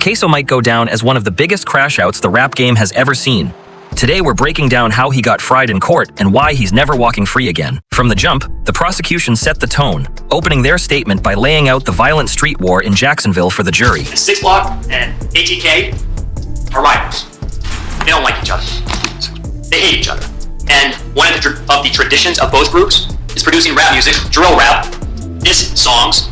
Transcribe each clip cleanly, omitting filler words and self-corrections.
Ksoo might go down as one of the biggest crash-outs the rap game has ever seen. Today we're breaking down how he got fried in court and why he's never walking free again. From the jump, the prosecution set the tone, opening their statement by laying out the violent street war in Jacksonville for the jury. 6 Block and ATK are rivals. They don't like each other. They hate each other. And one of the traditions of both groups is producing rap music, drill rap, diss songs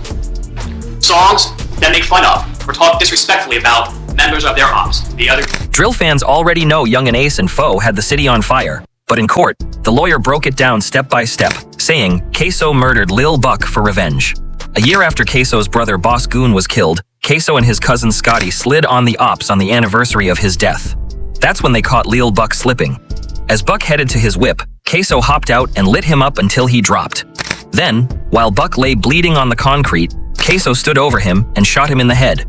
that make fun of or talk disrespectfully about members of their ops. The other drill fans already know Young and Ace and Foe had the city on fire, but in court, the lawyer broke it down step by step, saying Ksoo murdered Lil Buck for revenge. A year after Ksoo's brother Boss Goon was killed, Ksoo and his cousin Scotty slid on the ops on the anniversary of his death. That's when they caught Lil Buck slipping. As Buck headed to his whip, Ksoo hopped out and lit him up until he dropped. Then, while Buck lay bleeding on the concrete, Ksoo stood over him and shot him in the head.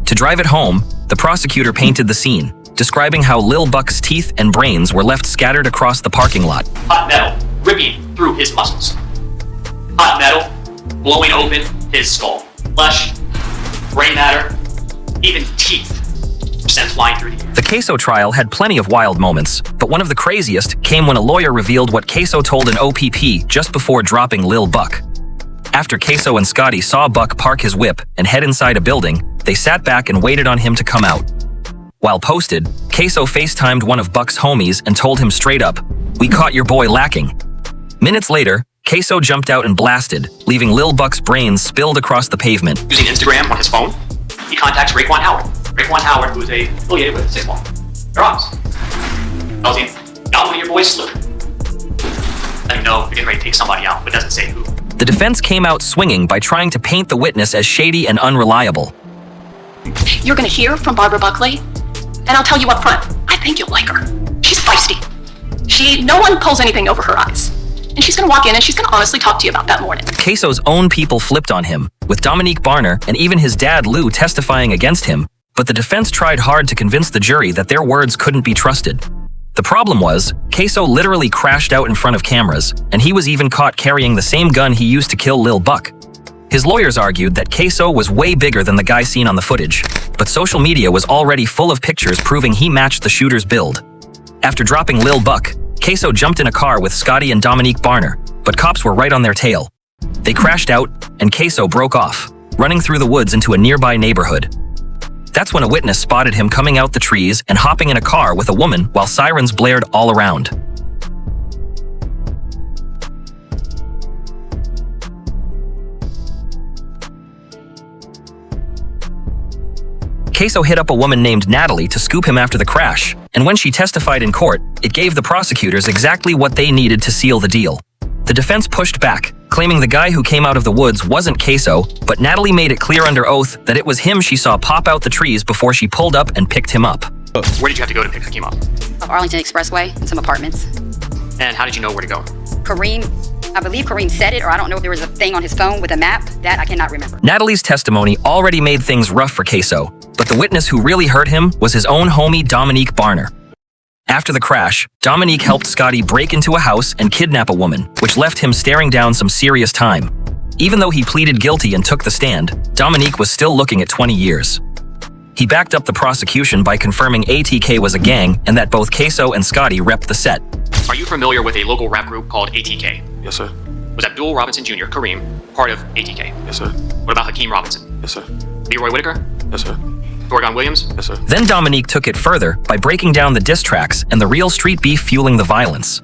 To drive it home, the prosecutor painted the scene, describing how Lil Buck's teeth and brains were left scattered across the parking lot. Hot metal ripping through his muscles. Hot metal blowing open his skull. Flesh, brain matter, even teeth were sent flying through the air. The Ksoo trial had plenty of wild moments, but one of the craziest came when a lawyer revealed what Ksoo told an OPP just before dropping Lil Buck. After Ksoo and Scotty saw Buck park his whip and head inside a building, they sat back and waited on him to come out. While posted, Ksoo FaceTimed one of Buck's homies and told him straight up, "We caught your boy lacking." Minutes later, Ksoo jumped out and blasted, leaving Lil Buck's brains spilled across the pavement. Using Instagram on his phone, he contacts Raekwon Howard. Raekwon Howard, who is affiliated with 6 Block. They're ops. Tells him, got one of your boys slipping. Let him know you're getting ready to take somebody out, but doesn't say who. The defense came out swinging by trying to paint the witness as shady and unreliable. You're gonna hear from Barbara Buckley, and I'll tell you up front, I think you'll like her. She's feisty. No one pulls anything over her eyes. And she's gonna walk in and she's gonna honestly talk to you about that morning. Ksoo's own people flipped on him, with Dominique Barner and even his dad Lou testifying against him, but the defense tried hard to convince the jury that their words couldn't be trusted. The problem was, Ksoo literally crashed out in front of cameras, and he was even caught carrying the same gun he used to kill Lil Buck. His lawyers argued that Ksoo was way bigger than the guy seen on the footage, but social media was already full of pictures proving he matched the shooter's build. After dropping Lil Buck, Ksoo jumped in a car with Scotty and Dominique Barner, but cops were right on their tail. They crashed out, and Ksoo broke off, running through the woods into a nearby neighborhood. That's when a witness spotted him coming out the trees and hopping in a car with a woman while sirens blared all around. Ksoo hit up a woman named Natalie to scoop him after the crash, and when she testified in court, it gave the prosecutors exactly what they needed to seal the deal. The defense pushed back, claiming the guy who came out of the woods wasn't Ksoo, but Natalie made it clear under oath that it was him she saw pop out the trees before she pulled up and picked him up. Where did you have to go to pick Hakeem up? Of Arlington Expressway and some apartments. And how did you know where to go? I believe Kareem said it, or I don't know if there was a thing on his phone with a map. That I cannot remember. Natalie's testimony already made things rough for Ksoo, but the witness who really hurt him was his own homie Dominique Barner. After the crash, Dominique helped Scotty break into a house and kidnap a woman, which left him staring down some serious time. Even though he pleaded guilty and took the stand, Dominique was still looking at 20 years. He backed up the prosecution by confirming ATK was a gang and that both Ksoo and Scotty repped the set. Are you familiar with a local rap group called ATK? Yes, sir. Was Abdul Robinson Jr., Kareem, part of ATK? Yes, sir. What about Hakeem Robinson? Yes, sir. Leroy Whitaker? Yes, sir. Thorgon Williams? Yes, sir. Then Dominique took it further by breaking down the diss tracks and the real street beef fueling the violence.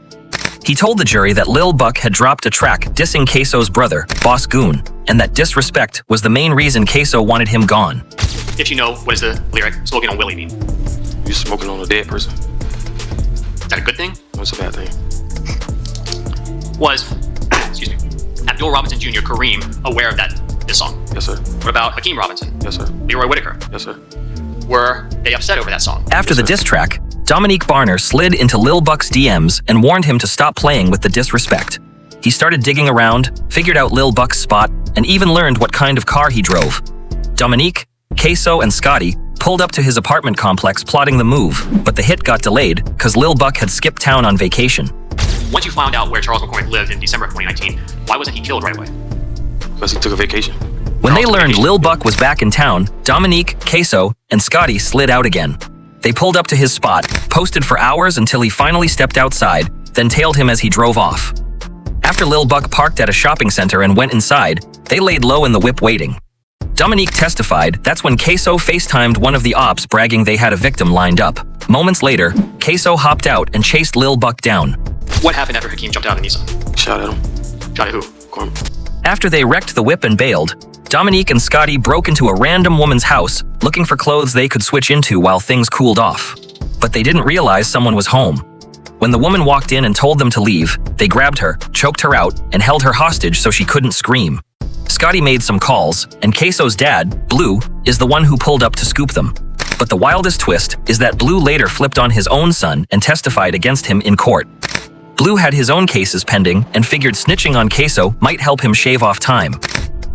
He told the jury that Lil Buck had dropped a track dissing Ksoo's brother, Boss Goon, and that disrespect was the main reason Ksoo wanted him gone. If you know, what does the lyric "smoking on Willie" mean? You smoking on a dead person. Is that a good thing? What's a bad thing? Was, excuse me, Abdul Robinson Jr., Kareem, aware of this song? Yes, sir. What about Hakeem Robinson? Yes, sir. Leroy Whitaker? Yes, sir. Were they upset over that song? After the diss track, Dominique Barner slid into Lil Buck's DMs and warned him to stop playing with the disrespect. He started digging around, figured out Lil Buck's spot, and even learned what kind of car he drove. Dominique, Ksoo, and Scotty pulled up to his apartment complex plotting the move, but the hit got delayed because Lil Buck had skipped town on vacation. Once you found out where Charles McCormick lived in December of 2019, why wasn't he killed right away? Because he took a vacation. When they learned Lil Buck was back in town, Dominique, Ksoo, and Scotty slid out again. They pulled up to his spot, posted for hours until he finally stepped outside, then tailed him as he drove off. After Lil Buck parked at a shopping center and went inside, they laid low in the whip waiting. Dominique testified that's when Ksoo FaceTimed one of the ops bragging they had a victim lined up. Moments later, Ksoo hopped out and chased Lil Buck down. What happened after Hakeem jumped out of the Nissan? Shot at him. Shot at who? Corn. After they wrecked the whip and bailed, Dominique and Scotty broke into a random woman's house looking for clothes they could switch into while things cooled off. But they didn't realize someone was home. When the woman walked in and told them to leave, they grabbed her, choked her out, and held her hostage so she couldn't scream. Scotty made some calls, and Ksoo's dad, Blue, is the one who pulled up to scoop them. But the wildest twist is that Blue later flipped on his own son and testified against him in court. Blue had his own cases pending and figured snitching on Ksoo might help him shave off time.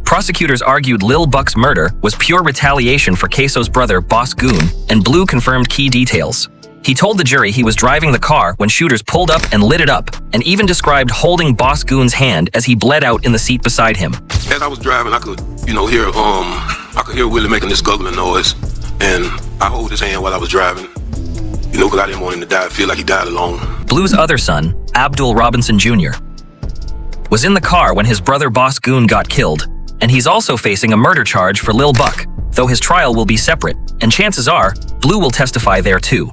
Prosecutors argued Lil Buck's murder was pure retaliation for Ksoo's brother, Boss Goon, and Blue confirmed key details. He told the jury he was driving the car when shooters pulled up and lit it up, and even described holding Boss Goon's hand as he bled out in the seat beside him. As I was driving, I could, hear Willie making this guggling noise, and I hold his hand while I was driving, because I didn't want him to die, feel like he died alone. Blue's other son, Abdul Robinson Jr., was in the car when his brother Boss Goon got killed, and he's also facing a murder charge for Lil Buck, though his trial will be separate, and chances are, Blue will testify there too.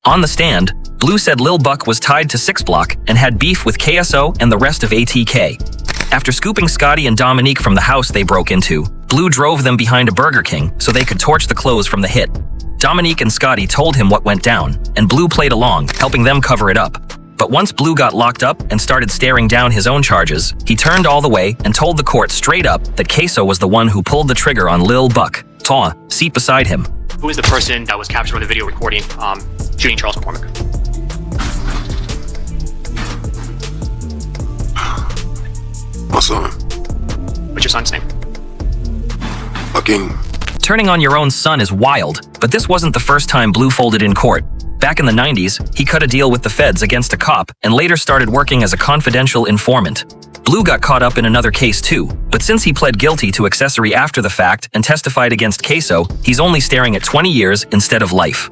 On the stand, Blue said Lil Buck was tied to 6 Block and had beef with Ksoo and the rest of ATK. After scooping Scotty and Dominique from the house they broke into, Blue drove them behind a Burger King so they could torch the clothes from the hit. Dominique and Scotty told him what went down, and Blue played along, helping them cover it up. But once Blue got locked up and started staring down his own charges, he turned all the way and told the court straight up that Ksoo was the one who pulled the trigger on Lil Buck. Taw, seat beside him. Who is the person that was captured on the video recording shooting Charles McCormick? My son. What's your son's name? Hakeem. Turning on your own son is wild, but this wasn't the first time Blue folded in court. Back in the 90s, he cut a deal with the feds against a cop and later started working as a confidential informant. Blue got caught up in another case too, but since he pled guilty to accessory after the fact and testified against Ksoo, he's only staring at 20 years instead of life.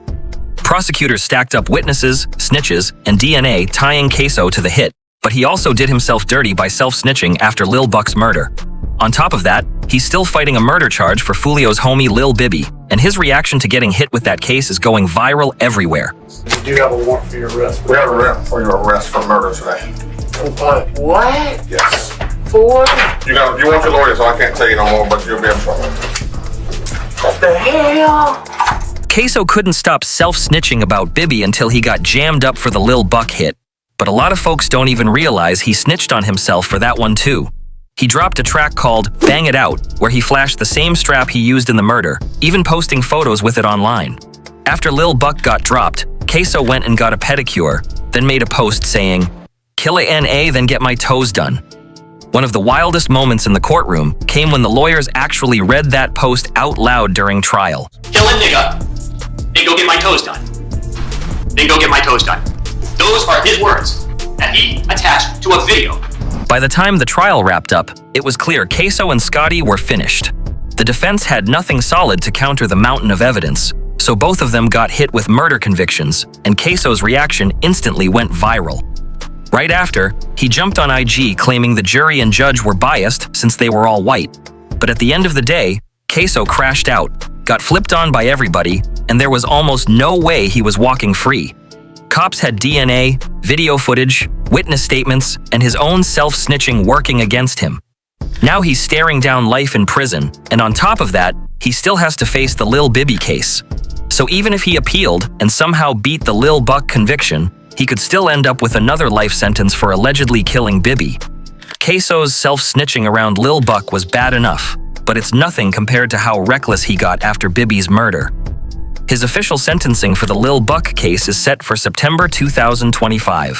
Prosecutors stacked up witnesses, snitches, and DNA tying Ksoo to the hit, but he also did himself dirty by self-snitching after Lil Buck's murder. On top of that, he's still fighting a murder charge for Fulio's homie Lil Bibby, and his reaction to getting hit with that case is going viral everywhere. You do have a warrant for your arrest. We have a warrant for your arrest for murder today. What? Yes. For? You want your lawyer, so I can't tell you no more, but you'll be in trouble. What the hell? Ksoo couldn't stop self-snitching about Bibby until he got jammed up for the Lil Buck hit. But a lot of folks don't even realize he snitched on himself for that one too. He dropped a track called Bang It Out, where he flashed the same strap he used in the murder, even posting photos with it online. After Lil Buck got dropped, Ksoo went and got a pedicure, then made a post saying, "Kill a NA, then get my toes done." One of the wildest moments in the courtroom came when the lawyers actually read that post out loud during trial. Kill a nigga, then go get my toes done. Then go get my toes done. Those are his words that he attached to a video. By the time the trial wrapped up, it was clear Ksoo and Scotty were finished. The defense had nothing solid to counter the mountain of evidence, so both of them got hit with murder convictions, and Ksoo's reaction instantly went viral. Right after, he jumped on IG claiming the jury and judge were biased since they were all white. But at the end of the day, Ksoo crashed out, got flipped on by everybody, and there was almost no way he was walking free. Cops had DNA, video footage, witness statements, and his own self-snitching working against him. Now he's staring down life in prison, and on top of that, he still has to face the Lil Bibby case. So even if he appealed and somehow beat the Lil Buck conviction, he could still end up with another life sentence for allegedly killing Bibby. Ksoo's self-snitching around Lil Buck was bad enough, but it's nothing compared to how reckless he got after Bibby's murder. His official sentencing for the Lil Buck case is set for September 2025.